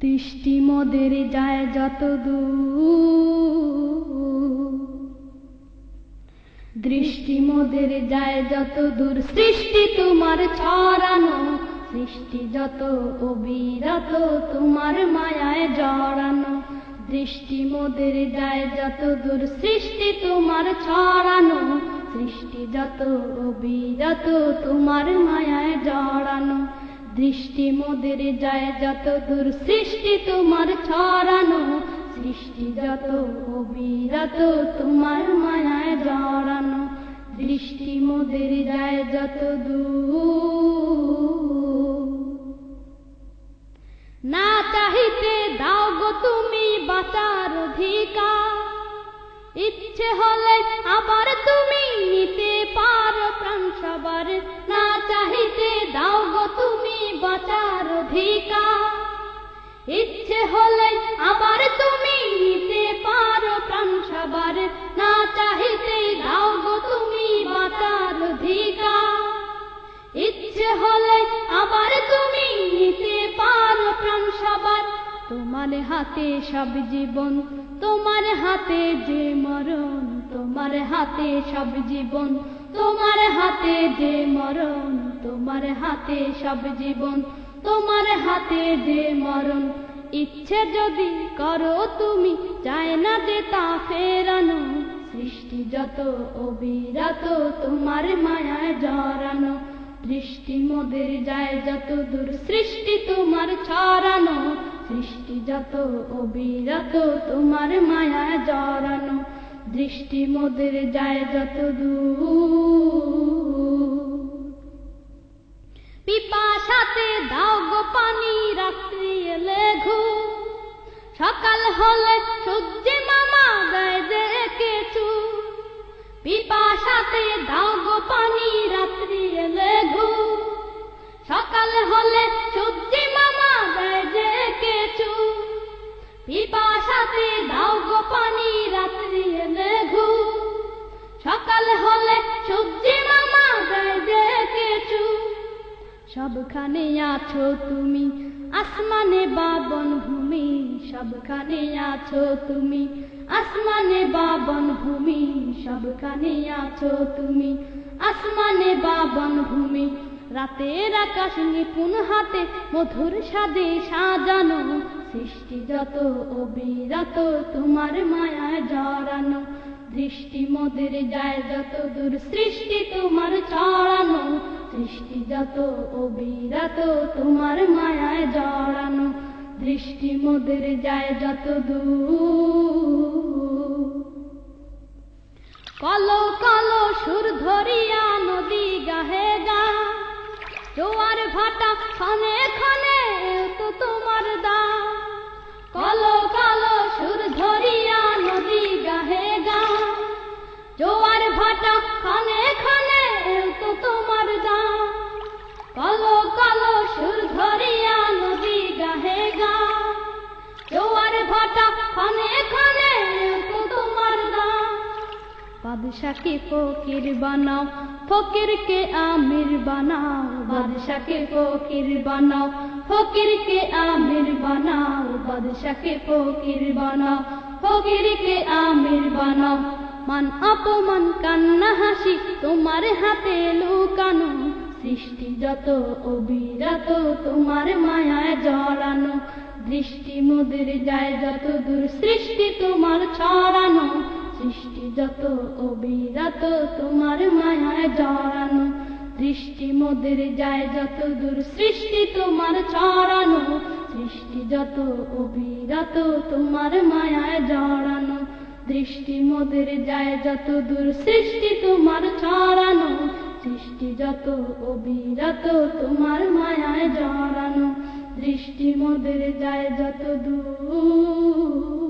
দৃষ্টি মোদের যায় যত দূর, দৃষ্টি মোদের যায় যত দূর, সৃষ্টি তোমার ছড়ানো, সৃষ্টি যত অবিরত তোমার মায়ায় জড়ানো। দৃষ্টি মোদের যায় যত দূর, সৃষ্টি তোমার ছড়ানো, সৃষ্টি যত অবিরত তোমার মায়ায় জড়ানো। দৃষ্টি মোদের যায় যত দূর, সৃষ্টি তোমার ছড়ানো, সৃষ্টি যত অবিরত তোমার মায়ায় জড়ানো। দৃষ্টি মোদের যায় যত দূর। না চাহিতে দাও গো তুমি বাঁচার অধিকার, ইচ্ছে হলে আবার তুমি নিতে পারো প্রাণ সবার। না চাহিতে দাও গো তুমি বাঁচার অধিকার, ইচ্ছে হলে আবার তুমি নিতে পারো প্রাণ সবার। না চাহিতে দাও গো তুমি বাঁচার অধিকার, ইচ্ছে হলে আবার তুমি নিতে পারো প্রাণ সবার। তোমার হাতে সব জীবন, তোমার হাতে যে মরণ, তোমার হাতে সব জীবন, তোমার হাতে যে মরণ, তোমার হাতে সব জীবন, তোমার হাতে যে মরণ। ইচ্ছে যদি করো তুমি, চায় না যে তা ফেরানো। সৃষ্টি যত অবিরত তোমার মায়ায় জড়ানো। দৃষ্টি মোদের যায় যত দূর, সৃষ্টি তোমার ছড়ানো, সৃষ্টি যত অবিরত তোমার মায়ায় জড়ানো। দৃষ্টি মোদের যায় যত দূর। পিপাসাতে দাও গো পানি রাত্রি এলে ঘুম, সকাল হলে সূর্যে মামা দেয় যে কিছু। পিপাসাতে দাও গো পানি রাত্রি এলে ঘুম, সকাল হলে সূর্যে মামা দেয় যে কিছু। পিপাসাতে দাও গো পানি রাত্রি এলে ঘুম, সকাল হলে সূর্যে মামা দেয় যে কিছু। সবখানে আছো তুমি আসমানে বা বনভূমি, সবখানে আছো তুমি আসমানে বা বনভূমি, সবখানে আছো তুমি আসমানে বা বনভূমি। রাতের আকাশ নিপুণ হাতে মধুর স্বাদে সাজানো। সৃষ্টি যত অবিরত তোমার মায়ায় জড়ানো। দৃষ্টি মোদের যায় যত দূর, সৃষ্টি তোমার ছড়ানো, সৃষ্টি যত অবিরত তোমার মায়ায় জড়ানো। দৃষ্টি মোদের যায় যত দূর। কলো কলো সুর ধরিয়া নদী গাহে গা, জোয়ার ভাটা ক্ষণে ক্ষণে তো তোমার দা। কলো কলো সুর ধরিয়া নদী গাহে গা, জোয়ার ভাটা ক্ষণে ক্ষণে তো তোমার দা। কলো কলো সুর ধরিয়া নদী গাহে গা, জোয়ার ভাটা ক্ষণে ক্ষণে তো তোমার দা। বাদশাকে ফকির বানাও, ফকিরকে আমির বানাও। বাদশাকে ফকির বানাও, ফকিরকে আমির বানাও। বাদশাকে ফকির বানাও, ফকিরকে আমির বানাও। মান অপমান কান্না হাসি তোমার হাতে লুকানো। সৃষ্টি যত অবিরত তোমার মায়ায় জড়ানো। দৃষ্টি মোদের যায় যত দূর, সৃষ্টি তোমার ছড়ানো, সৃষ্টি যত অবিরত তোমার মায়ায় জড়ানো। দৃষ্টি মোদের যায় যত দূর, সৃষ্টি তোমার ছড়ানো, সৃষ্টি যত অবিরত তোমার মায়ায় জড়ানো। দৃষ্টি মোদের যায় যত দূর, সৃষ্টি তোমার ছড়ানো, সৃষ্টি যত অবিরত তোমার মায়ায় জড়ানো। দৃষ্টি মোদের যায় যত দূর।